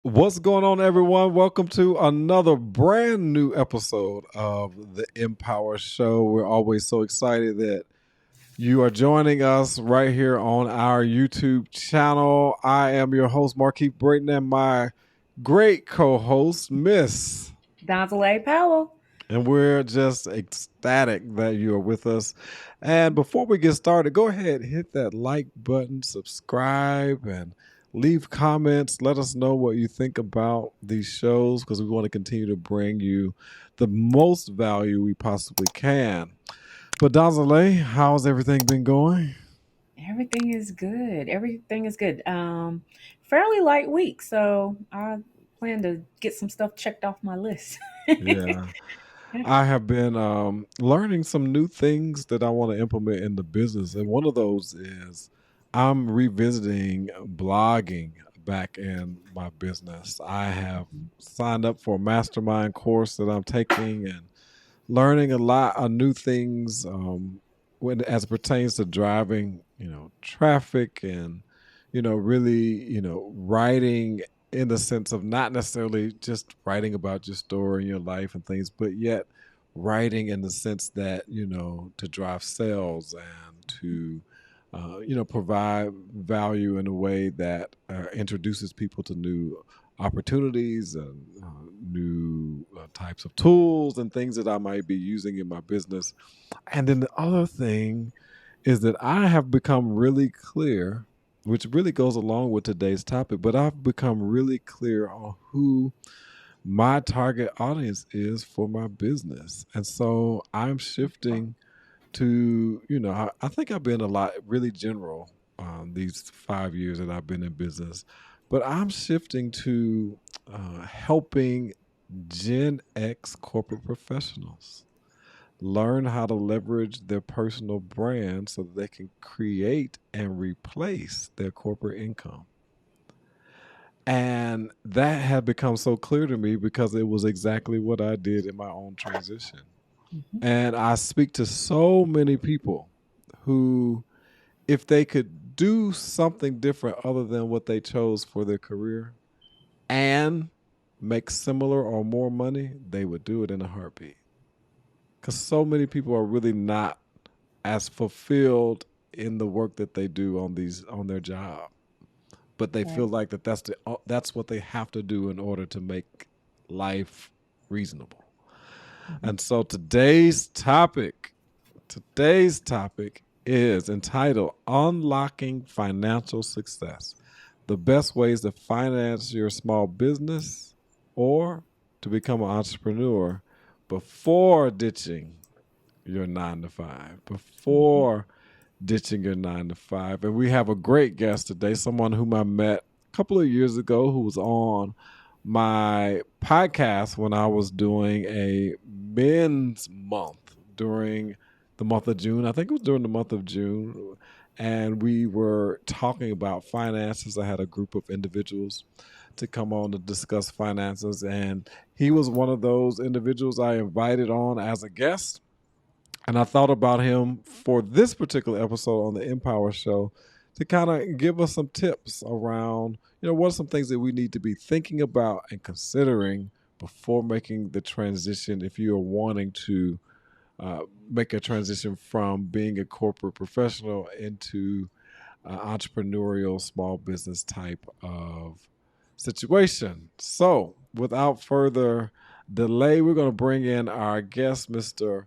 What's going on, everyone? Welcome to another brand new episode of the Empower Show. We're always so excited that you are joining us right here on our YouTube channel. I am your host, Markeith Brayton, and my great co-host, Miss. Donzaleigh Powell. And we're just ecstatic that you are with us. And before we get started, go ahead, hit that like button, subscribe, and leave comments. Let us know what you think about these shows because we want to continue to bring you the most value we possibly can. But Donzaleigh, how's everything been going? Everything is good. Everything is good. Fairly light week, so I plan to get some stuff checked off my list. Yeah. I have been learning some new things that I want to implement in the business. And one of those is I'm revisiting blogging back in my business. I have signed up for a mastermind course that I'm taking and learning a lot of new things when as it pertains to driving, traffic and, really, writing in the sense of not necessarily just writing about your story and your life and things, but yet writing in the sense that, to drive sales and to, provide value in a way that introduces people to new opportunities and new types of tools and things that I might be using in my business. And then the other thing is that I have become really clear, which really goes along with today's topic, but I've become really clear on who my target audience is for my business. And so I'm shifting to, I think I've been a lot really general these 5 years that I've been in business, but I'm shifting to helping Gen X corporate professionals learn how to leverage their personal brand so that they can create and replace their corporate income. And that had become so clear to me because it was exactly what I did in my own transition. Mhm. And I speak to so many people who, if they could do something different other than what they chose for their career and make similar or more money, they would do it in a heartbeat. Because so many people are really not as fulfilled in the work that they do on their job, but they Right. feel like that's what they have to do in order to make life reasonable. Mhm. And so today's topic is entitled Unlocking Financial Success. The best ways to finance your small business or to become an entrepreneur before ditching your 9 to 5, Mhm. before ditching your 9 to 5. And we have a great guest today, someone whom I met a couple of years ago who was on my podcast when I was doing a men's month during the month of June. I think it was during the month of June. And we were talking about finances. I had a group of individuals to come on to discuss finances. And he was one of those individuals I invited on as a guest. And I thought about him for this particular episode on the Empower Show to kind of give us some tips around, what are some things that we need to be thinking about and considering before making the transition if you are wanting to make a transition from being a corporate professional into entrepreneurial small business type of situation. So, without further delay, we're going to bring in our guest, Mr.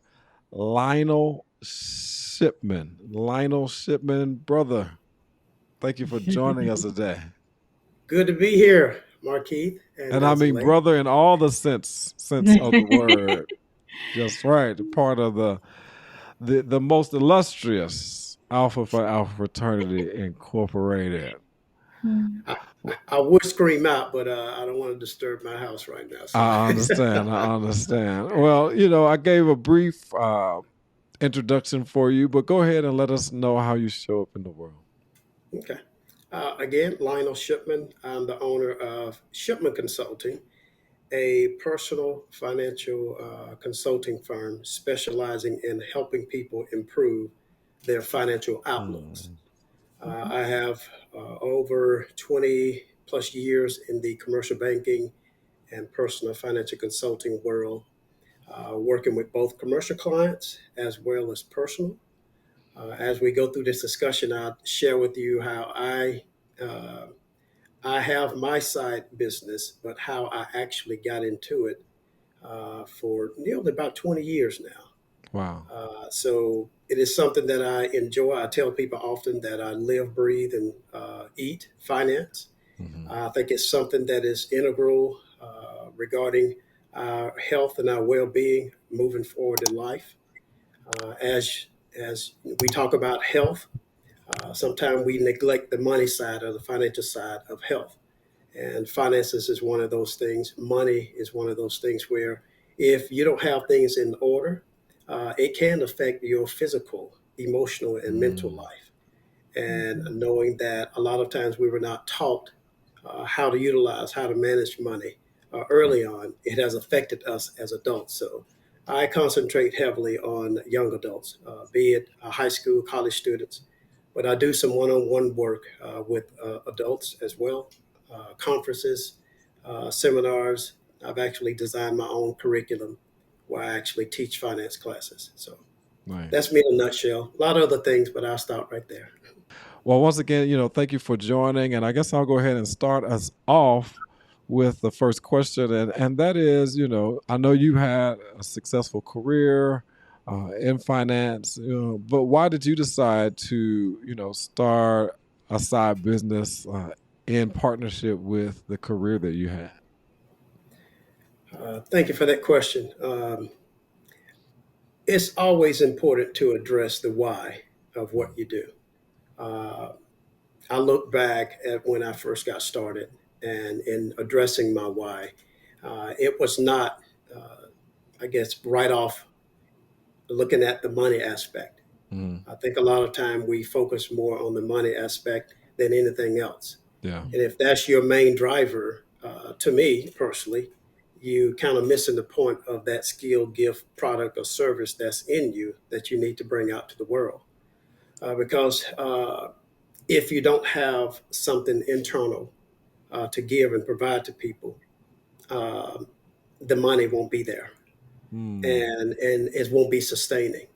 Lionel Shipman. Lionel Shipman, brother, thank you for joining us today. Good to be here, Markeith and And I mean, Donzaleigh. brother, in all the sense of the word. Just right, part of the most illustrious Alpha Phi Alpha Fraternity Incorporated. I, I would scream out, but I don't want to disturb my house right now. So, I understand. I understand. Well, I gave a brief introduction for you, but go ahead and let us know how you show up in the world. okay. Again, Lionel Shipman. I'm the owner of Shipman Consulting, a personal financial consulting firm specializing in helping people improve their financial outlooks. Mm. I have over 20 plus years in the commercial banking and personal financial consulting world, working with both commercial clients as well as personal. As we go through this discussion, I'll share with you how uh, I have my side business, but how I actually got into it for nearly about 20 years now. Wow. So it is something that I enjoy. I tell people often that I live, breathe, and eat finance. Hmm. I think it's something that is integral regarding our health and our well-being moving forward in life. As we talk about health, sometimes we neglect the money side or the financial side of health. And finances is one of those things. Money is one of those things where if you don't have things in order, it can affect your physical, emotional, and mental Mm. life. And Mhm. knowing that a lot of times we were not taught how to utilize, how to manage money Right. early on, it has affected us as adults. So I concentrate heavily on young adults, be it high school, college students, but I do some one on one work with adults as well, conferences, seminars. I've actually designed my own curriculum where I actually teach finance classes. So that's Nice. me in a nutshell. A lot of other things, but I'll stop right there. Well, once again, thank you for joining. And I guess I'll go ahead and start us off with the first question. And that is, I know you had a successful career in finance, but why did you decide to, start a side business in partnership with the career that you had? Thank you for that question. It's always important to address the why of what you do. Uh, I look back at when I first got started, and in addressing my why, it was not, uh, I guess, right off looking at the money aspect. Mm. I think a lot of time we focus more on the money aspect than anything else. Yeah. And if that's your main driver, to me personally, you kind of missing the point of that skill, gift, product, or service that's in you that you need to bring out to the world. Because if you don't have something internal to give and provide to people, um, the money won't be there, Mm. and it won't be sustaining.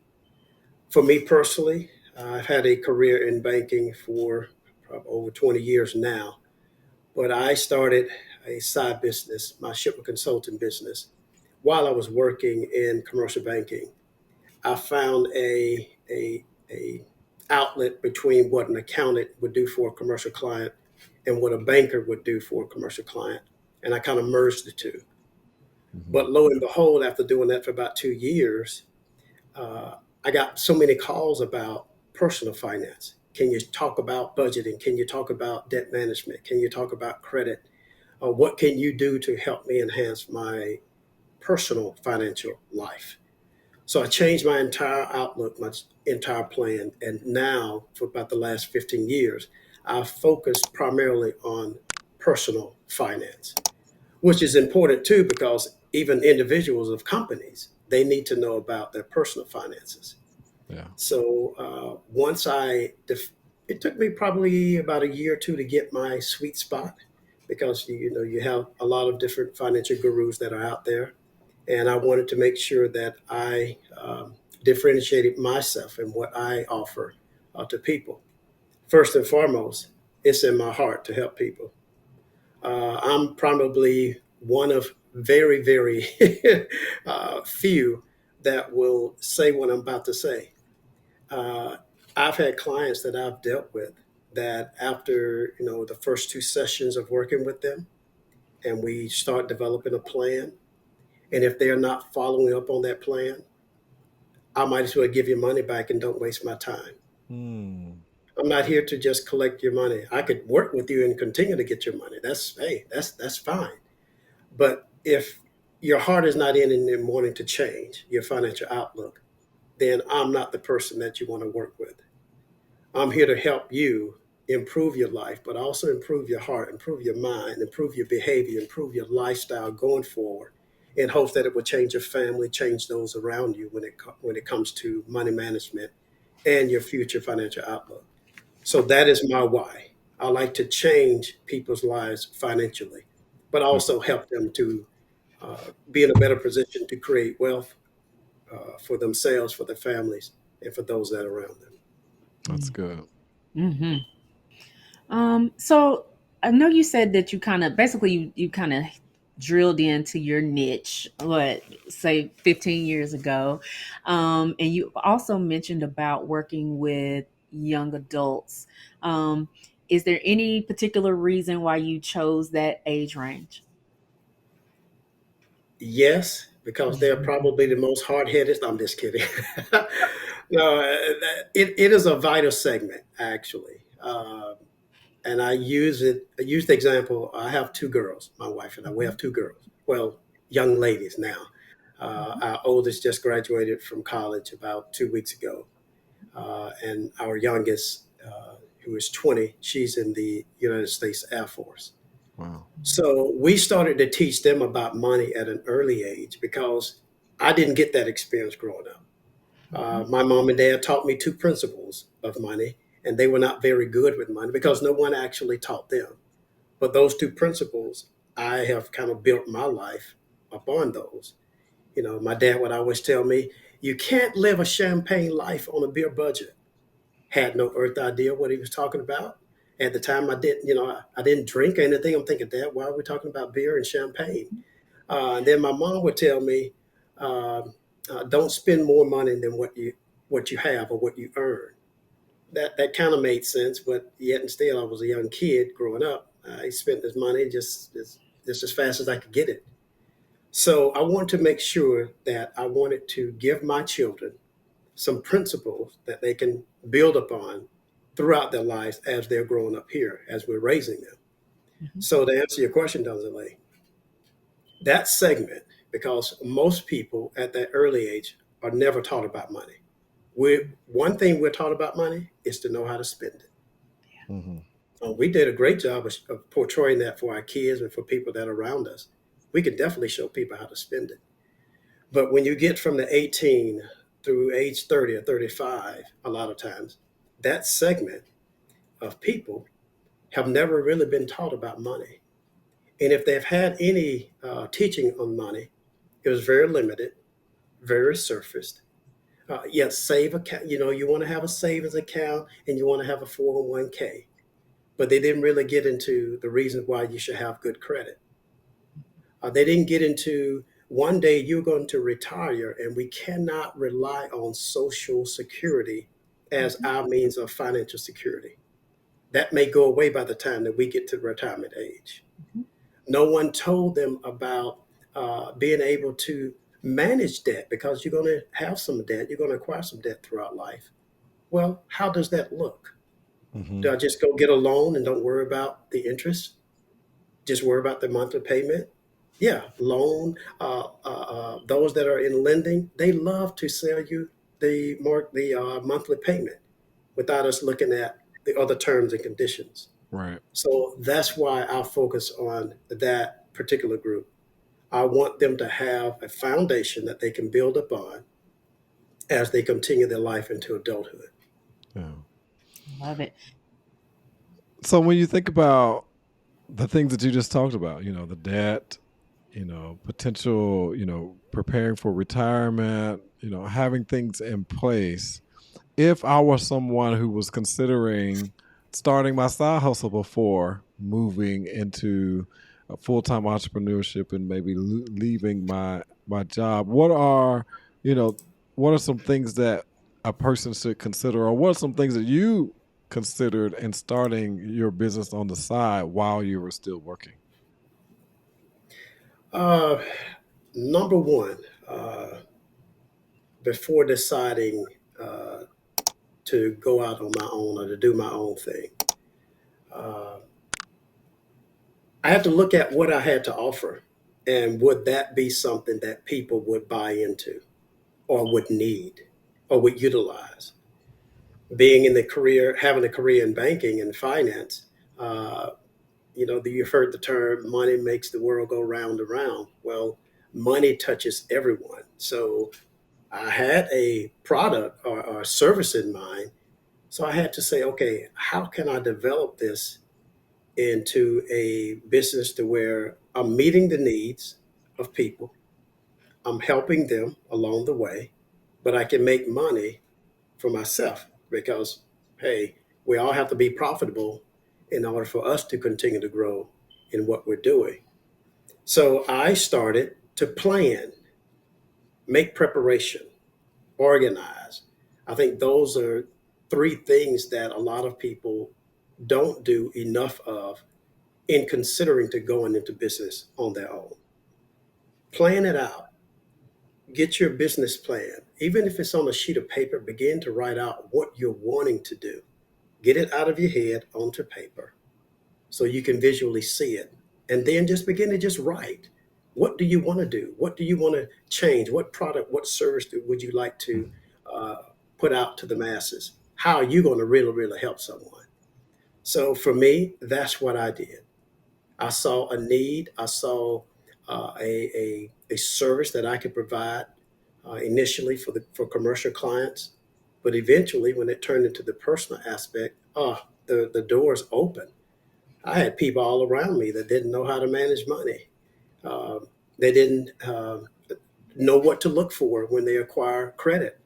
For me personally, I've had a career in banking for probably over 20 years now, but I started a side business, my shipment consulting business, while I was working in commercial banking. I found a outlet between what an accountant would do for a commercial client and what a banker would do for a commercial client, and I kind of merged the two. Hmm. But lo and behold, after doing that for about 2 years, uh, I got so many calls about personal finance. Can you talk about budgeting? Can you talk about debt management? Can you talk about credit? What can you do to help me enhance my personal financial life? So I changed my entire outlook, my entire plan. And now, for about the last 15 years, I focus primarily on personal finance, which is important too, because even individuals of companies, they need to know about their personal finances. Yeah. So it took me probably about a year or two to get my sweet spot because you have a lot of different financial gurus that are out there, and I wanted to make sure that I differentiated myself and what I offer to people. First and foremost, it's in my heart to help people. I'm probably one of very, very few that will say what I'm about to say. uh, I've had clients that I've dealt with that after the first two sessions of working with them, and we start developing a plan, and if they're not following up on that plan, I might as well give your money back and don't waste my time. Mm. I'm not here to just collect your money. I could work with you and continue to get your money. That's fine. But if your heart is not in wanting to change your financial outlook, then I'm not the person that you want to work with. I'm here to help you improve your life, but also improve your heart, improve your mind, improve your behavior, improve your lifestyle going forward, in hopes that it will change your family, change those around you when it comes to money management and your future financial outlook. So that is my why. I like to change people's lives financially, but Yeah, also help them to be in a better position to create wealth for themselves, for their families, and for those that are around them. that's good. Mm-hmm. So I know you said that you kind of basically you kind of drilled into your niche, what, say 15 years ago. And you also mentioned about working with young adults. Um, is there any particular reason why you chose that age range? Yes, because they're probably the most hard headed. I'm just kidding. No, it is a vital segment, actually. And I use it. I use the example. I have two girls. My wife and I. We have two girls. Well, young ladies now. Our oldest just graduated from college about 2 weeks ago, and our youngest, who is 20, she's in the United States Air Force. Wow. So we started to teach them about money at an early age because I didn't get that experience growing up. My mom and dad taught me two principles of money, and they were not very good with money because no one actually taught them. But those two principles, I have kind of built my life upon those. My dad would always tell me, you can't live a champagne life on a beer budget. Had no earth idea what he was talking about. At the time, I didn't drink or anything. I'm thinking, Dad, why are we talking about beer and champagne? And then my mom would tell me, um, don't spend more money than what you have or what you earn. That kind of made sense, but yet and still, I was a young kid growing up. I spent this money just as fast as I could get it. So I wanted to make sure that I wanted to give my children some principles that they can build upon throughout their lives as they're growing up here, as we're raising them. Mhm. So to answer your question, Donzaleigh, that segment, because most people at that early age are never taught about money. One thing we're taught about money is to know how to spend it. Hmm. We did a great job of portraying that for our kids and for people that are around us. We can definitely show people how to spend it. But when you get from the 18 through age 30 or 35, a lot of times, that segment of people have never really been taught about money. And if they've had any teaching on money, it was very limited, very surfaced. Yes, save account. You want to have a savings account and you want to have a 401k, but they didn't really get into the reasons why you should have good credit. They didn't get into one day you're going to retire and we cannot rely on Social Security as Mhm. our means of financial security. That may go away by the time that we get to retirement age. Mhm. No one told them about being able to manage debt because you're going to have some debt, you're going to acquire some debt throughout life. Well, how does that look? Hmm. Do I just go get a loan and don't worry about the interest? Just worry about the monthly payment? Yeah, loan. Those that are in lending, they love to sell you the monthly payment without us looking at the other terms and conditions. Right. So that's why I focus on that particular group. I want them to have a foundation that they can build upon as they continue their life into adulthood. Yeah. Love it. So when you think about the things that you just talked about, the debt, potential, preparing for retirement, having things in place. If I were someone who was considering starting my side hustle before moving into a full-time entrepreneurship and maybe leaving my job, you know, what are some things that a person should consider, or what are some things that you considered in starting your business on the side while you were still working? Uh, Number one, uh, before deciding to go out on my own or to do my own thing, uh, I had to look at what I had to offer and would that be something that people would buy into or would need or would utilize. Being in the career, having a career in banking and finance, uh, you've heard the term money makes the world go round and round. Well, money touches everyone. So I had a product or service in mind. So I had to say, okay, how can I develop this into a business to where I'm meeting the needs of people, I'm helping them along the way, but I can make money for myself because, hey, we all have to be profitable in order for us to continue to grow in what we're doing. So I started to plan, make preparation, organize. I think those are three things that a lot of people don't do enough of in considering to going into business on their own. Plan it out. Get your business plan. Even if it's on a sheet of paper, begin to write out what you're wanting to do. Get it out of your head onto paper so you can visually see it. And then just begin to just write. What do you want to do? What do you want to change? What product, what service would you like to uh, put out to the masses? How are you going to really, really help someone? So for me, that's what I did. I saw a need. I saw a service that I could provide initially for commercial clients, but eventually, when it turned into the personal aspect, the doors open. I had people all around me that didn't know how to manage money. They didn't know what to look for when they acquire credit.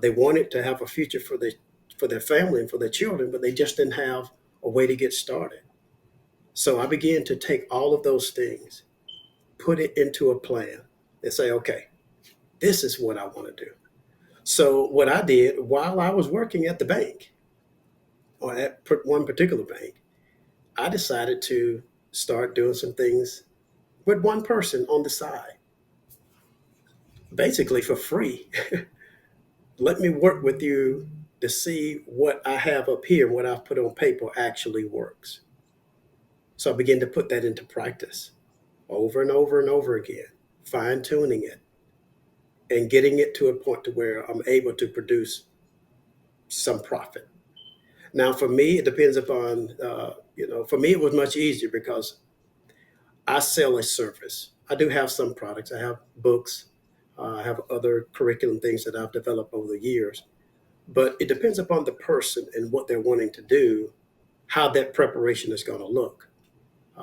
They wanted to have a future for their family and for their children, but they just didn't have a way to get started. So I began to take all of those things, put it into a plan, and say, okay, this is what I want to do. So what I did while I was working at the bank, or at one particular bank, I decided to start doing some things with one person on the side, basically for free. Let me work with you to see what I have up here, what I've put on paper actually works. So I began to put that into practice over and over and over again, fine tuning it and getting it to a point to where I'm able to produce some profit. Now, for me, it depends upon, for me, it was much easier because I sell a service. I do have some products. I have books. I have other curriculum things that I've developed over the years. But it depends upon the person and what they're wanting to do, how that preparation is going to look.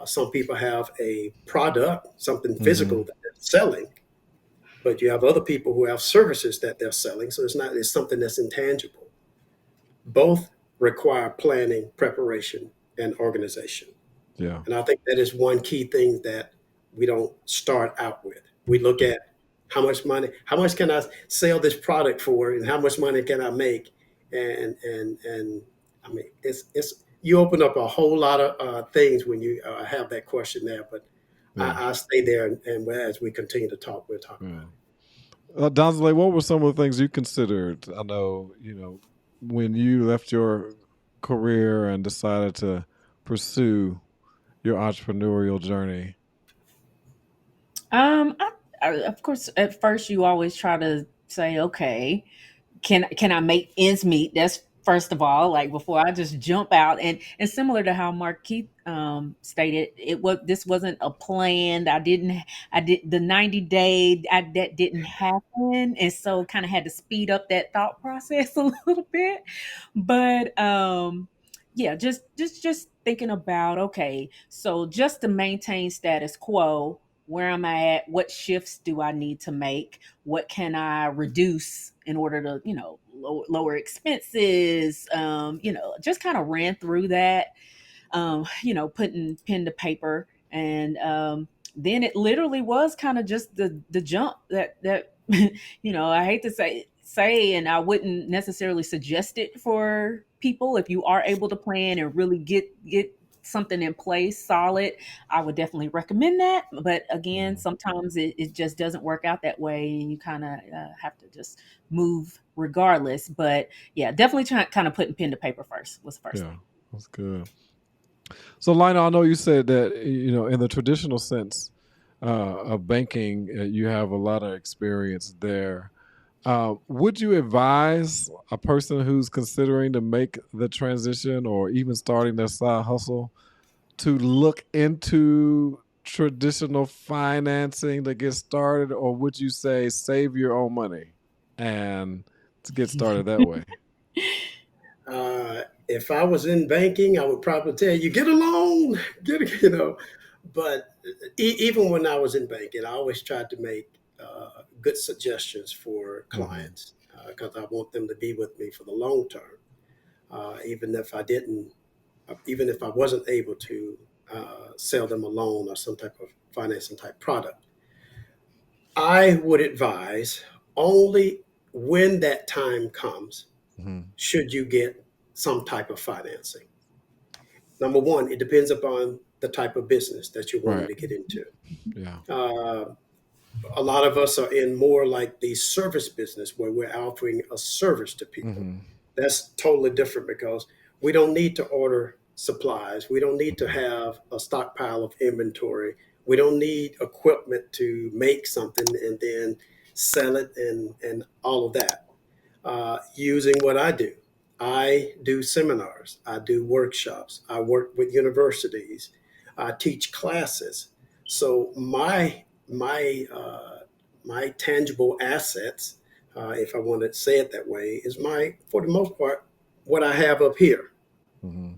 Some people have a product, something Mm-hmm. physical that they're selling, but you have other people who have services that they're selling. So it's something that's intangible. Both require planning, preparation, and organization. Yeah. And I think that is one key thing that we don't start out with. We look at how much can I sell this product for, and how much money can I make? And I mean, it's you open up a whole lot of things when you have that question there. But Yeah. I stay there, and as we continue to talk, we'll talk Yeah. about Donzaleigh, what were some of the things you considered? I know, when you left your career and decided to pursue your entrepreneurial journey. Of course, at first you always try to say, okay, can I make ends meet? That's first of all, like before I just jump out. And similar to how Markeith stated, this wasn't a plan. I did the 90-day that didn't happen, and so kind of had to speed up that thought process a little bit. But yeah, just thinking about, okay, so just to maintain status quo, where am I at? What shifts do I need to make? What can I reduce in order to, lower expenses? Just kind of ran through that, putting pen to paper. And then it literally was kind of just the jump that I hate to say, and I wouldn't necessarily suggest it for people. If you are able to plan and really get something in place solid, I would definitely recommend that. But again, Mm, sometimes it just doesn't work out that way, and you kind of have to just move regardless. But yeah, definitely kind of putting pen to paper first was the first yeah, thing. that's good. So, Lionel, I know you said that, in the traditional sense of banking, you have a lot of experience there. Would you advise a person who's considering to make the transition or even starting their side hustle to look into traditional financing to get started, or would you say save your own money and to get started that way? it. If I was in banking, I would probably tell you, get a loan, get a, But even when I was in banking, I always tried to make good suggestions for Hmm. clients because I want them to be with me for the long term. Even if I didn't, even if I wasn't able to sell them a loan or some type of financing type product, I would advise only when that time comes Hmm. should you get some type of financing. Number one, it depends upon the type of business that you're wanting Right. to get into. Yeah. Uh, a lot of us are in more like the service business where we're offering a service to people. Hmm. That's totally different because we don't need to order supplies. We don't need to Hmm. have a stockpile of inventory. We don't need equipment to make something and then sell it and all of that. Using what I do. I do seminars, I do workshops, I work with universities, I teach classes. So my tangible assets, if I want to say it that way, is my for the most part what I have up here. Hmm.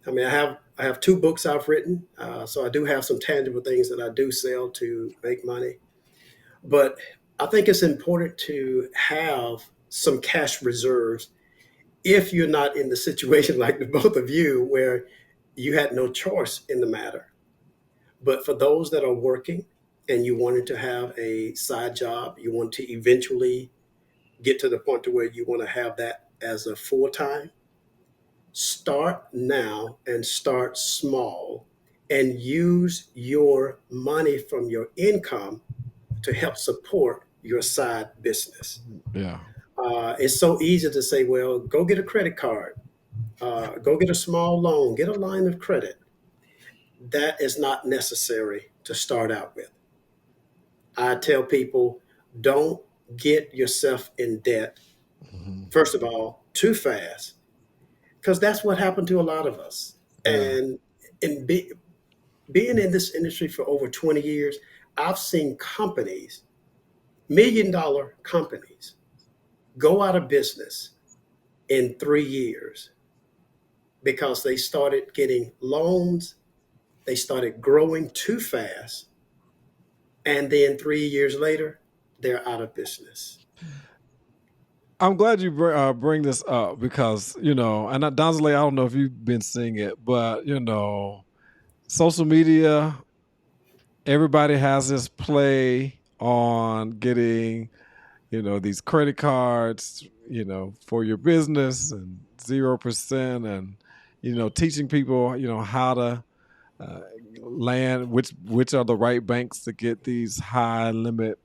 I mean, I have two books I've written, so I do have some tangible things that I do sell to make money. But I think it's important to have some cash reserves if you're not in the situation like the both of you where you had no choice in the matter. But for those that are working and you wanted to have a side job, you want to eventually get to the point to where you want to have that as a full time, start now and start small and use your money from your income to help support your side business. Yeah. It's so easy to say, well, go get a credit card, go get a small loan, get a line of credit. That is not necessary to start out with. I tell people, don't get yourself in debt, Hmm. first of all, too fast, because that's what happened to a lot of us. Yeah. And being in this industry for over 20 years, I've seen companies, $1 million companies, go out of business in 3 years because they started getting loans, they started growing too fast, and then 3 years later, they're out of business. I'm glad you bring this up because and Donzaleigh, I don't know if you've been seeing it, but social media, everybody has this play on getting these credit cards, for your business and 0%, and teaching people how to uh, land which are the right banks to get these high limit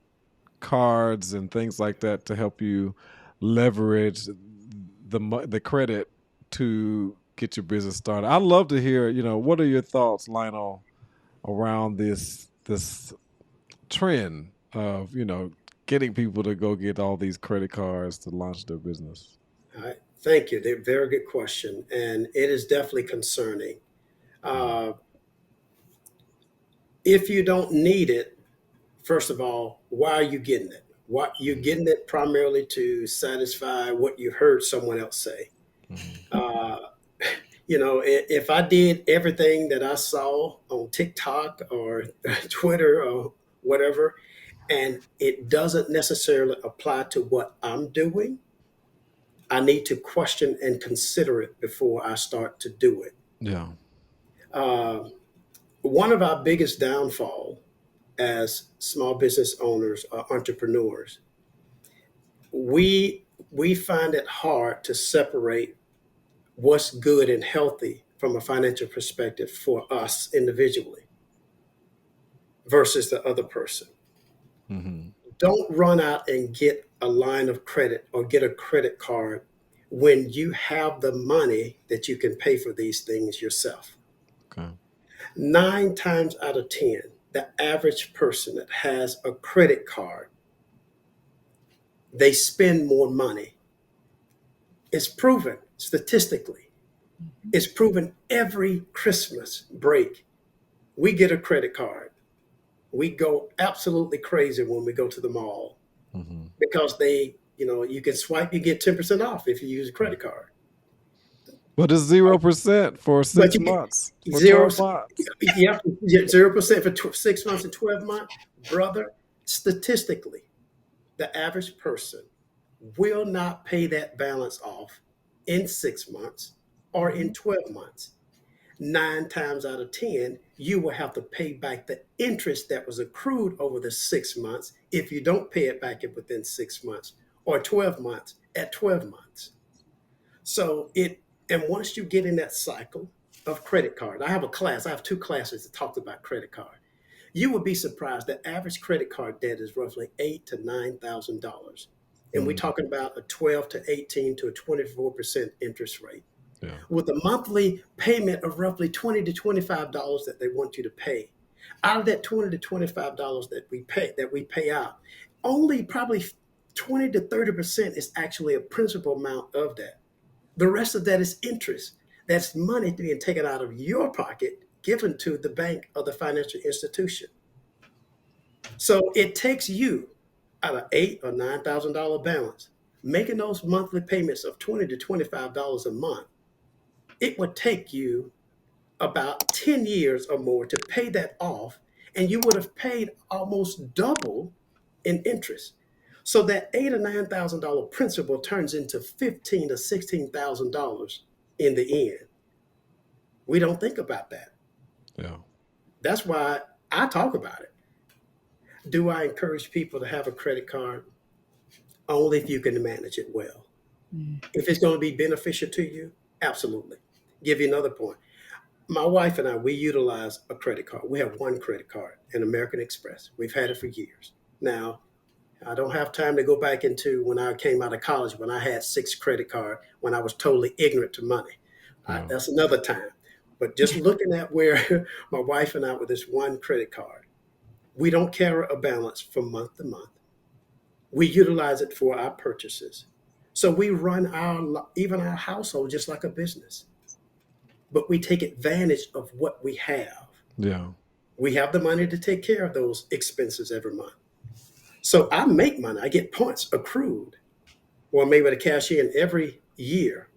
cards and things like that to help you leverage the credit to get your business started. I'd love to hear, what are your thoughts, Lionel, around this trend of, getting people to go get all these credit cards to launch their business. All right. Thank you. They're very good question, and it is definitely concerning. Mhm. Uh, if you don't need it, first of all, why are you getting it? What you're Mhm. getting it primarily to satisfy what you heard someone else say. Mhm. Uh, if I did everything that I saw on TikTok or Twitter or whatever, and it doesn't necessarily apply to what I'm doing, I need to question and consider it before I start to do it. Yeah. Uh, One of our biggest downfall as small business owners or entrepreneurs, we find it hard to separate what's good and healthy from a financial perspective for us individually versus the other person. Mhm. Don't run out and get a line of credit or get a credit card when you have the money that you can pay for these things yourself. Okay. 9 times out of 10, the average person that has a credit card, they spend more money. It's proven statistically. It's proven every Christmas break. We get a credit card. We go absolutely crazy when we go to the mall Mhm. because you can swipe, you get 10% off if you use a credit card. But it's 0% for But six you get months, for zero. 12 months. Yeah, 0% for 6 months and 12 months, brother. Statistically, the average person will not pay that balance off in 6 months or in Mhm. 12 months. 9 times out of 10, you will have to pay back the interest that was accrued over the 6 months if you don't pay it back within 6 months, or 12 months at 12 months. So and once you get in that cycle of credit card, I have two classes that talk about credit card. You would be surprised that average credit card debt is roughly $8,000 to $9,000. And we're Mm, talking about a 12 to 18 to a 24% interest rate, yeah. with a monthly payment of roughly $20 to $25 that they want you to pay. Out of that $20 to $25 that we pay out, only probably 20 to 30% is actually a principal amount of that. The rest of that is interest. That's money being taken out of your pocket, given to the bank or the financial institution. So it takes you out of $8,000 or $9,000 balance, making those monthly payments of $20 to $25 a month. It would take you about 10 years or more to pay that off, and you would have paid almost double in interest. So that $8,000 or $9,000 principal turns into $15,000 to $16,000 in the end. We don't think about that. Yeah. That's why I talk about it. Do I encourage people to have a credit card? Only if you can manage it well. Mm. If it's going to be beneficial to you, absolutely. Give you another point. My wife and I, we utilize a credit card. We have one credit card, an American Express. We've had it for years. Now, I don't have time to go back into when I came out of college, when I had six credit card, when I was totally ignorant to money. Yeah. That's another time. But just looking at where my wife and I with this one credit card, we don't carry a balance from month to month. We utilize it for our purchases. So we run even our household just like a business, but we take advantage of what we have. Yeah. We have the money to take care of those expenses every month. So I make money. I get points accrued, or I'm able to cash in every year,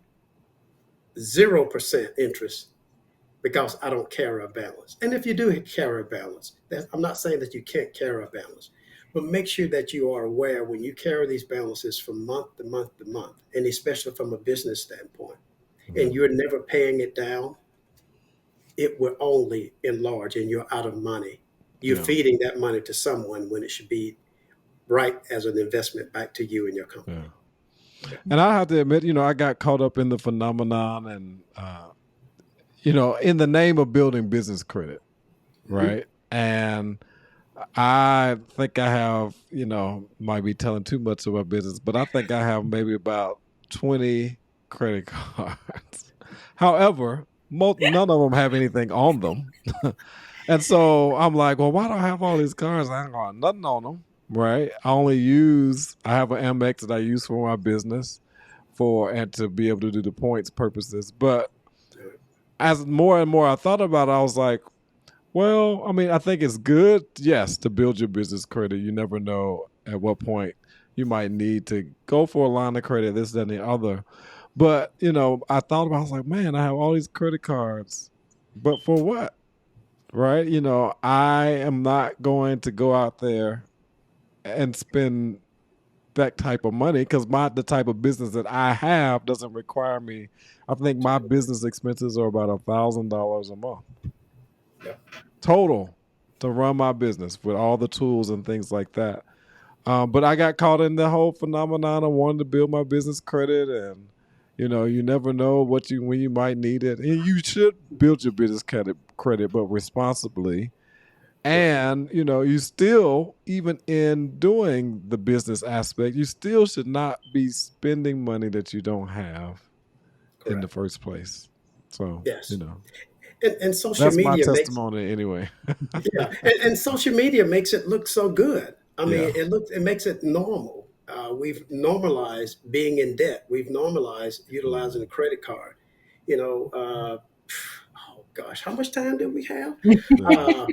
0% interest, because I don't carry a balance. And if you do carry a balance, I'm not saying that you can't carry a balance, but make sure that you are aware when you carry these balances from month to month to month, and especially from a business standpoint, Yeah. and you're never paying it down, it will only enlarge and you're out of money. You're Yeah. feeding that money to someone when it should be right as an investment back to you and your company. Yeah. And I have to admit, I got caught up in the phenomenon and, in the name of building business credit, Mhm. right? And I think I have, might be telling too much of my business, but I think I have maybe about 20 credit cards. However, none of them have anything on them. And so I'm like, well, why do I have all these cards? I ain't got nothing on them, right? I have an Amex that I use for my business and to be able to do the points purposes. But as more and more I thought about it, I was like, well, I mean, I think it's good, yes, to build your business credit. You never know at what point you might need to go for a line of credit, this, that, and the other. But, I thought about, I was like, man, I have all these credit cards, but for what? Right? I am not going to go out there and spend that type of money because the type of business that I have doesn't require me. I think my business expenses are about $1,000 a month Yeah. total to run my business with all the tools and things like that. But I got caught in the whole phenomenon of wanting to build my business credit, and you never know when you might need it, and you should build your business credit, but responsibly. Right. And you still, even in doing the business aspect, you still should not be spending money that you don't have in the Correct. first place. So Yes. And social that's my media makes testimony anyway. yeah, and social media makes it look so good. I mean, Yeah. it makes it normal. We've normalized being in debt. We've normalized utilizing a credit card. You know, oh gosh, how much time do we have? Yeah.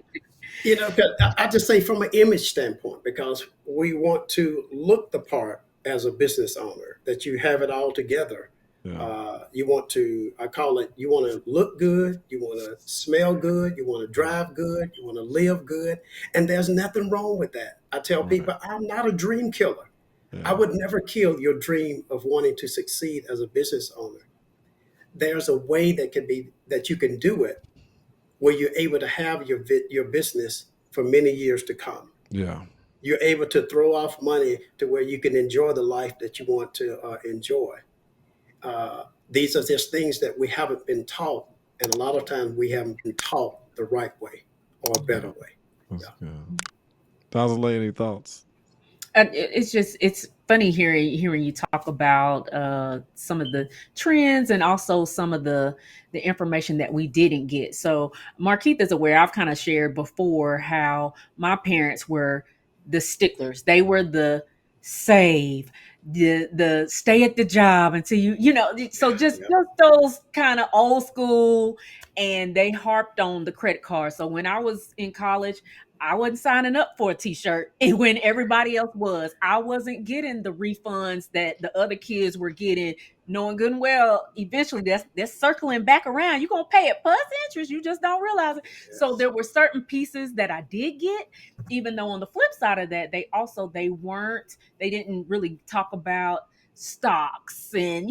Uh, 'Cause I just say from an image standpoint, because we want to look the part as a business owner, that you have it all together. Yeah. You want to, I call it, you want to look good, you want to smell good, you want to drive good, you want to live good. And there's nothing wrong with that. I tell Right. people, I'm not a dream killer. I Yeah. would never kill your dream of wanting to succeed as a business owner. There's a way that can be that you can do it where you're able to have your business for many years to come. Yeah. You're able to throw off money to where you can enjoy the life that you want to enjoy. These are just things that we haven't been taught, and a lot of times we haven't been taught the right way or a better Yeah. way. That's Yeah. good. Donzaleigh, any thoughts? It's just it's funny hearing you talk about some of the trends and also some of the information that we didn't get. So Markeith is aware. I've kind of shared before how my parents were the sticklers. They were the save, the stay at the job until So Yeah. just those kind of old school, and they harped on the credit card. So when I was in college, I wasn't signing up for a t-shirt and when everybody else was. I wasn't getting the refunds that the other kids were getting, knowing good and well eventually that's circling back around. You're gonna pay it plus interest. You just don't realize it. So Yes. there were certain pieces that I did get, even though on the flip side of that, they didn't really talk about stocks and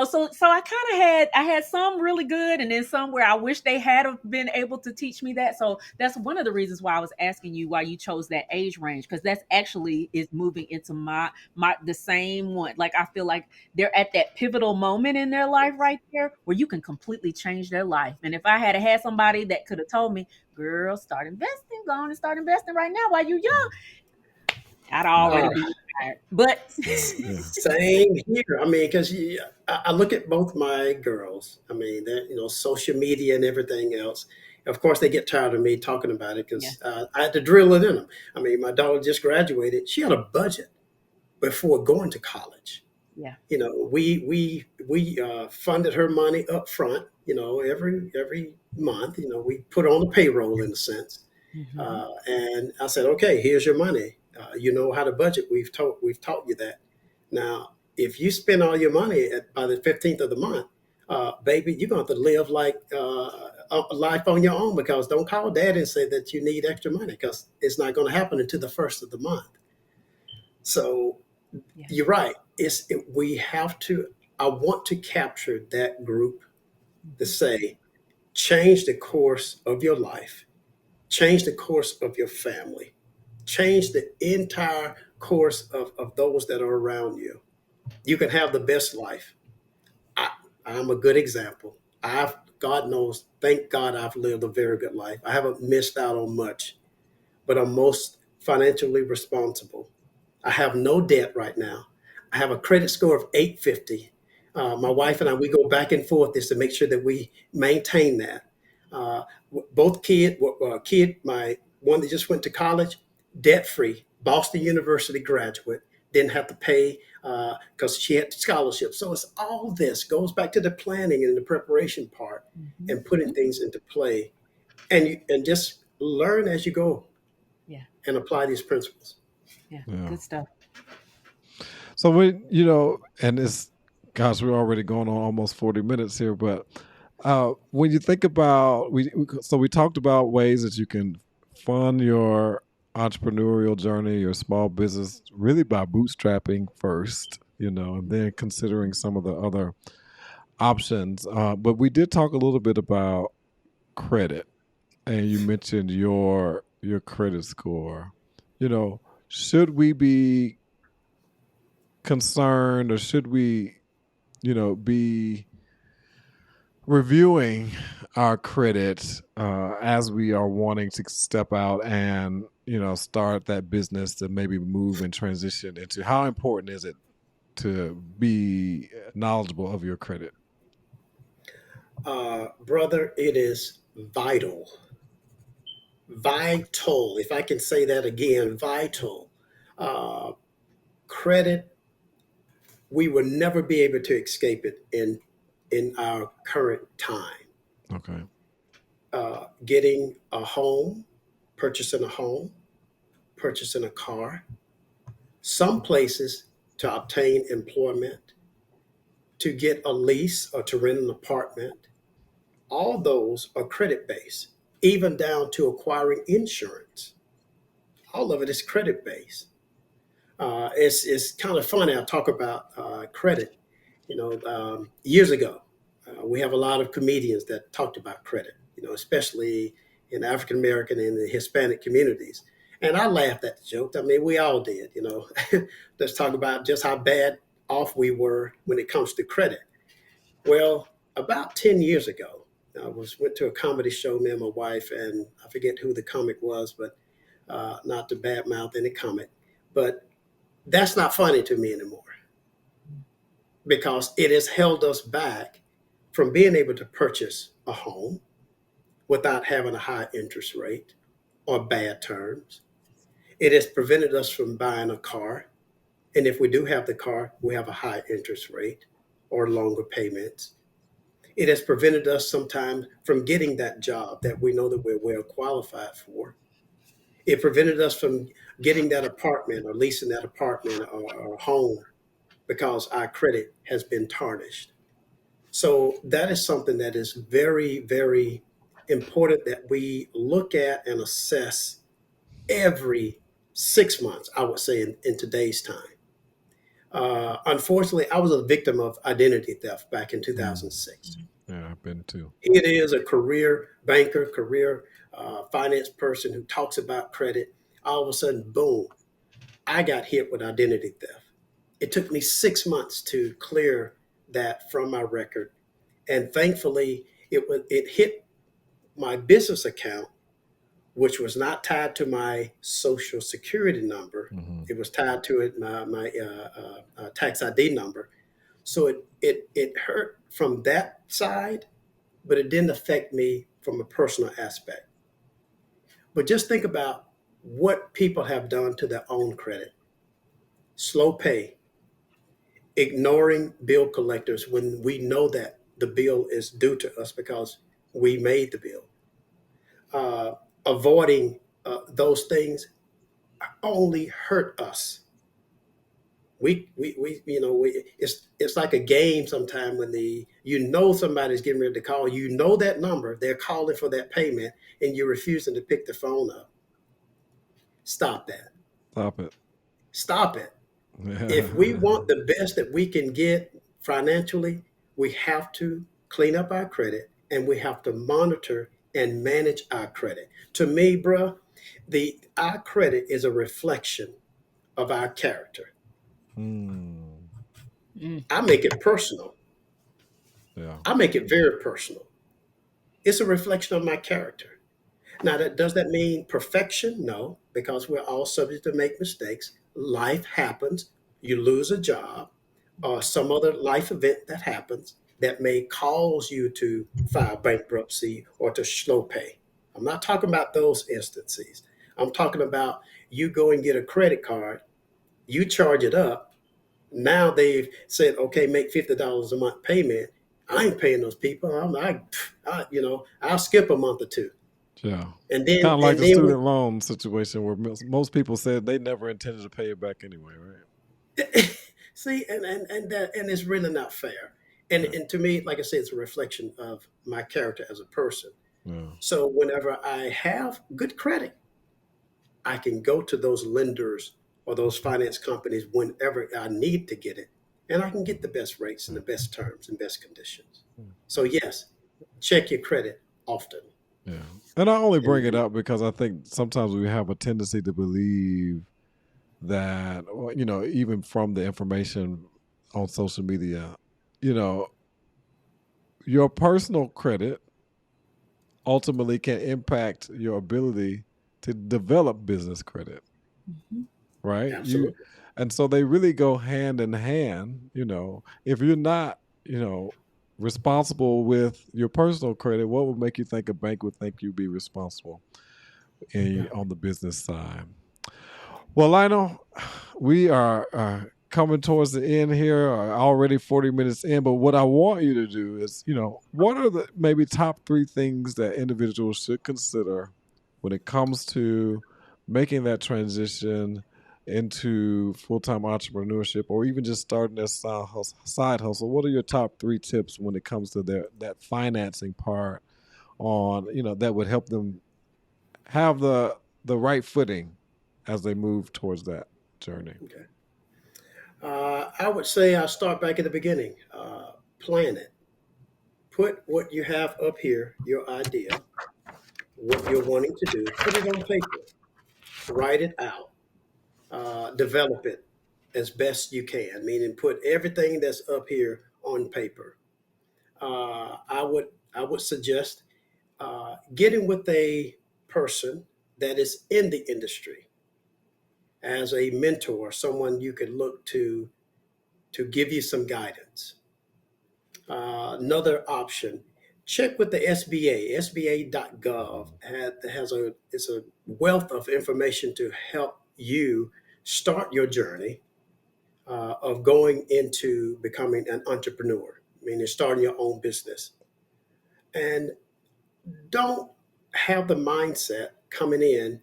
so I had some really good and then some where I wish they had have been able to teach me that. So that's one of the reasons why I was asking you why you chose that age range, because that's actually is moving into my the same one. Like I feel like they're at that pivotal moment in their life right there where you can completely change their life. And if I had somebody that could have told me, girl, start investing, go on and start investing right now while you're young, I'd already Uh, be retired. But Yeah. Same here. I mean, because I look at both my girls. I mean, that social media and everything else. Of course, they get tired of me talking about it yeah, because I had to drill it in them. I mean, my daughter just graduated. She had a budget before going to college. yeah. We funded her money up front. Every month. We put on the payroll in a sense. Hmm. And I said, okay, here's your money. You know how to budget. We've taught you that. Now, if you spend all your money by the 15th of the month, baby, you're going to have to live like a life on your own, because don't call dad and say that you need extra money, because it's not going to happen until the first of the month. So Yeah. you're right. We have to. I want to capture that group to Hmm. say, change the course of your life, change the course of your family, change the entire course of those that are around you. You can have the best life. I, I'm a good example. God knows, thank God I've lived a very good life. I haven't missed out on much, but I'm most financially responsible. I have no debt right now. I have a credit score of 850. My wife and I, we go back and forth just to make sure that we maintain that. Uh, Both my one that just went to college, debt free, Boston University graduate, didn't have to pay because she had scholarship. So it's all this goes back to the planning and the preparation part Hmm. and putting things into play, and just learn as you go Yeah. and apply these principles. Yeah. Yeah. Good stuff. So and it's, gosh, we're already going on almost 40 minutes here, but when you think about, so we talked about ways that you can fund your entrepreneurial journey, your small business, really by bootstrapping first, and then considering some of the other options. But we did talk a little bit about credit, and you mentioned your credit score. You know, should we be concerned, or should we, be reviewing our credit as we are wanting to step out and start that business to maybe move and transition into? How important is it to be knowledgeable of your credit? Brother, it is vital, vital. If I can say that again, vital. Uh, Credit, we will never be able to escape it in our current time. Okay. Getting a home, purchasing a home, purchasing a car, some places to obtain employment, to get a lease or to rent an apartment, all those are credit based, even down to acquiring insurance. All of it is credit based. It's kind of funny. I talk about credit. Years ago, we have a lot of comedians that talked about credit. Especially in African American and the Hispanic communities. And I laughed at the joke. I mean, we all did. Let's talk about just how bad off we were when it comes to credit. Well, about 10 years ago, went to a comedy show. Me and my wife, and I forget who the comic was, but not to badmouth any comic, but that's not funny to me anymore because it has held us back from being able to purchase a home without having a high interest rate or bad terms. It has prevented us from buying a car. And if we do have the car, we have a high interest rate or longer payments. It has prevented us sometimes from getting that job that we know that we're well qualified for. It prevented us from getting that apartment or leasing that apartment or home because our credit has been tarnished. So that is something that is very, very important that we look at and assess every 6 months, I would say, in today's time. Unfortunately, I was a victim of identity theft back in Mm. 2006. Yeah, I've been too. It is a career banker, career finance person who talks about credit. All of a sudden, boom, I got hit with identity theft. It took me 6 months to clear that from my record. And thankfully, it hit my business account, which was not tied to my social security number. Hmm. It was tied to my tax ID number. So it hurt from that side, but it didn't affect me from a personal aspect. But just think about what people have done to their own credit. Slow pay, ignoring bill collectors when we know that the bill is due to us because we made the bill. Avoiding those things only hurt us. It's like a game sometime when somebody's getting ready to call, that number, they're calling for that payment, and you're refusing to pick the phone up. Stop that. Stop it. Stop it. If we Yeah. want the best that we can get financially, we have to clean up our credit and we have to monitor and manage our credit. To me, bruh, the our credit is a reflection of our character. Mm. Mm. I make it personal. Yeah. I make it very personal. It's a reflection of my character. Now, does that mean perfection? No, because we're all subject to make mistakes. Life happens. You lose a job or some other life event that happens that may cause you to file bankruptcy or to slow pay. I'm not talking about those instances. I'm talking about you go and get a credit card, you charge it up. Now they've said, okay, make $50 a month payment. I ain't paying those people. I'll skip a month or two. Yeah. And then Kind of like and the then student loan situation where most people said they never intended to pay it back anyway, right? see, and it's really not fair. And Yeah. and to me, like I said, it's a reflection of my character as a person. Yeah. So whenever I have good credit, I can go to those lenders or those finance companies whenever I need to get it, and I can get the best rates and the best terms and best conditions. Mm. So yes, check your credit often. Yeah. And I only bring it And up because I think sometimes we have a tendency to believe that, or, even from the information on social media, you know, your personal credit ultimately can impact your ability to develop business credit, Mhm. right? absolutely, And so they really go hand in hand. If you're not, responsible with your personal credit, what would make you think a bank would think you'd be responsible yeah, on the business side? Well, Lionel, we are coming towards the end here, already 40 minutes in. But what I want you to do is, what are the maybe top three things that individuals should consider when it comes to making that transition into full-time entrepreneurship or even just starting a side hustle, what are your top 3 tips when it comes to that financing part on, that would help them have the right footing as they move towards that journey? Okay. I would say I'll start back at the beginning. Plan it. Put what you have up here, your idea, what you're wanting to do, put it on paper, write it out, develop it as best you can, meaning put everything that's up here on paper. I would suggest getting with a person that is in the industry as a mentor, someone you could look to give you some guidance. Another option, check with the SBA. SBA.gov has a wealth of information to help you start your journey of going into becoming an entrepreneur, meaning starting your own business. And don't have the mindset coming in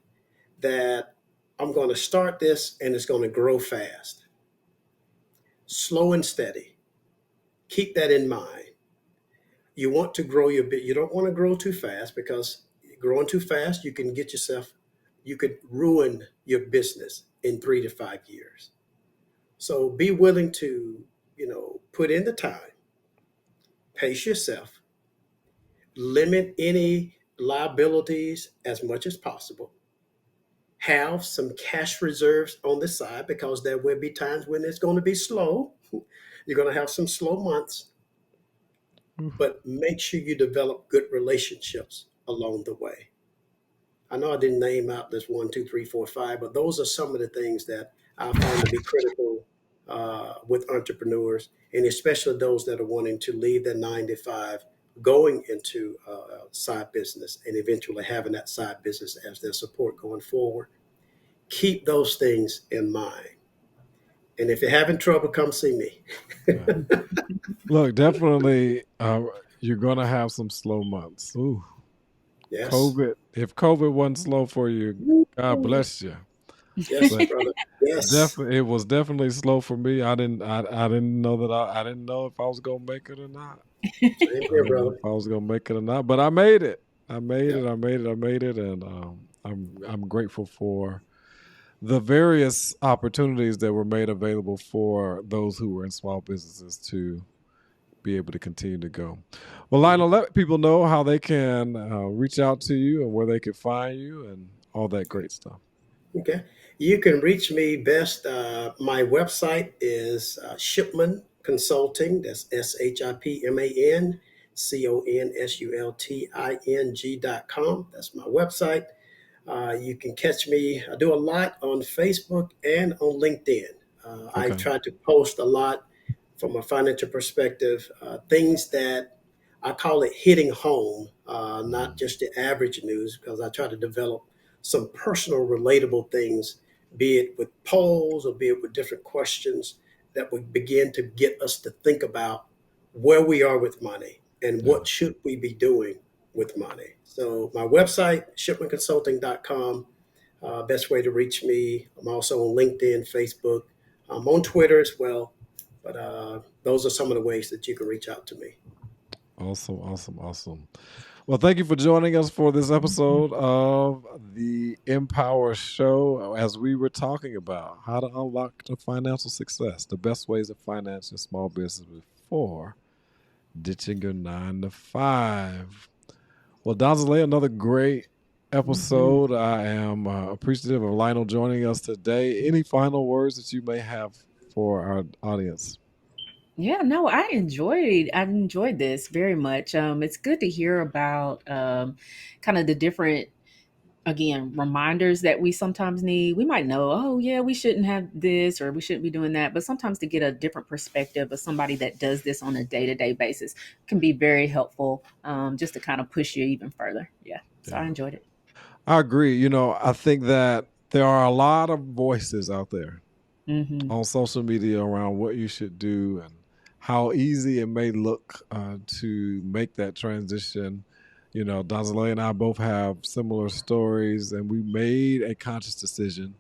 that I'm going to start this and it's going to grow fast. Slow and steady. Keep that in mind. You want to grow your bit. You don't want to grow too fast, because growing too fast, you could ruin your business in 3 to 5 years. So be willing to, put in the time, pace yourself, limit any liabilities as much as possible, have some cash reserves on the side, because there will be times when it's going to be slow. You're going to have some slow months, Oof. but make sure you develop good relationships along the way. I know I didn't name out this one, two, three, four, five, but those are some of the things that I find to be critical with entrepreneurs, and especially those that are wanting to leave their 9 to 5, going into a side business, and eventually having that side business as their support going forward. Keep those things in mind. And if you're having trouble, come see me. Yeah. Look, definitely, you're gonna have some slow months. Ooh, Yes. COVID. If COVID wasn't slow for you, God bless you. Yes, But brother. Yes. definitely, it was definitely slow for me. I didn't know that I didn't know if I was gonna make it or not. Same I here, didn't know brother. if I was gonna make it or not, but I made it. I made Yeah. it. I made it. I made it, and I'm grateful for the various opportunities that were made available for those who were in small businesses to be able to continue to go. Well, Mhm. Lionel, let people know how they can reach out to you and where they can find you and all that great stuff. Okay. You can reach me best. My website is Shipman Consulting. That's ShipmanConsulting.com. That's my website. You can catch me. I do a lot on Facebook and on LinkedIn. I Okay. try to post a lot from a financial perspective, things that I call it hitting home, not Mhm. just the average news, because I try to develop some personal, relatable things, be it with polls or be it with different questions that would begin to get us to think about where we are with money and Yeah. what should we be doing with money. So my website, shipmanconsulting.com, best way to reach me. I'm also on LinkedIn, Facebook. I'm on Twitter as well. But those are some of the ways that you can reach out to me. Awesome. Awesome. Awesome. Well, thank you for joining us for this episode of the Empower Show, as we were talking about how to unlock the financial success, the best ways of financing small business before ditching your 9 to 5. Well, Donzaleigh, another great Mhm. episode. I am appreciative of Lionel joining us today. Any final words that you may have for our audience? Yeah, no, I enjoyed this very much. It's good to hear about kind of the different, again, reminders that we sometimes need. We might know, oh yeah, we shouldn't have this or we shouldn't be doing that, but sometimes to get a different perspective of somebody that does this on a day-to-day basis can be very helpful, just to kind of push you even further. Yeah, so I Yeah, enjoyed it. I agree. I think that there are a lot of voices out there Hmm. on social media around what you should do and how easy it may look to make that transition. Donzaleigh and I both have similar stories, and we made a conscious decision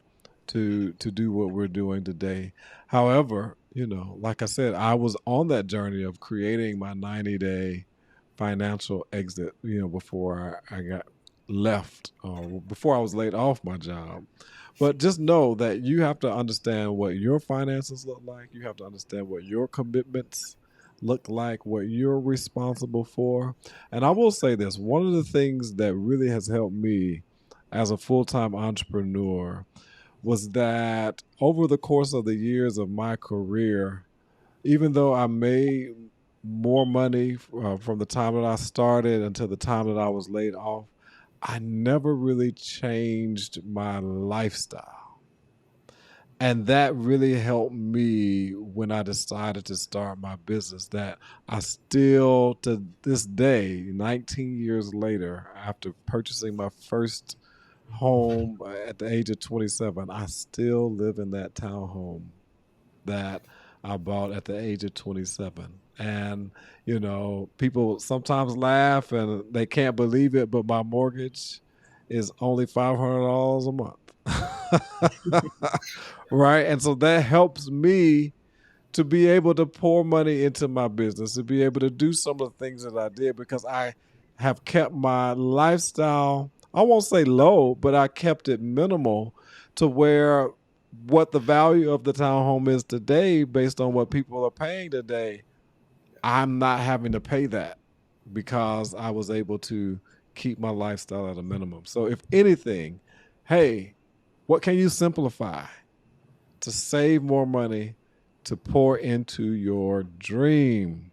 to do what we're doing today. However, like I said, I was on that journey of creating my 90-day financial exit, before I got left or before I was laid off my job. But just know that you have to understand what your finances look like. You have to understand what your commitments look like, what you're responsible for. And I will say this, one of the things that really has helped me as a full-time entrepreneur was that over the course of the years of my career, even though I made more money from the time that I started until the time that I was laid off, I never really changed my lifestyle. And that really helped me when I decided to start my business. That I still, to this day, 19 years later, after purchasing my first home at the age of 27, I still live in that townhome that I bought at the age of 27. And, people sometimes laugh and they can't believe it, but my mortgage is only $500 a month. Right. And so that helps me to be able to pour money into my business, to be able to do some of the things that I did because I have kept my lifestyle, I won't say low, but I kept it minimal to where what the value of the townhome is today based on what people are paying today, I'm not having to pay that because I was able to keep my lifestyle at a minimum. So if anything, hey, what can you simplify to save more money, to pour into your dream?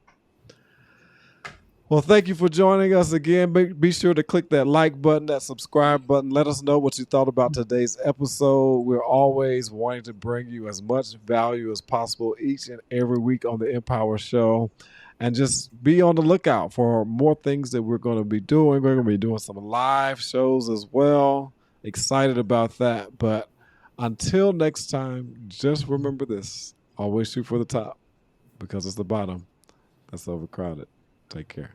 Well, thank you for joining us again. Be sure to click that like button, that subscribe button. Let us know what you thought about today's episode. We're always wanting to bring you as much value as possible each and every week on the Empower Show. And just be on the lookout for more things that we're going to be doing. We're going to be doing some live shows as well. Excited about that. But until next time, just remember this. Always shoot for the top because it's the bottom that's overcrowded. Take care.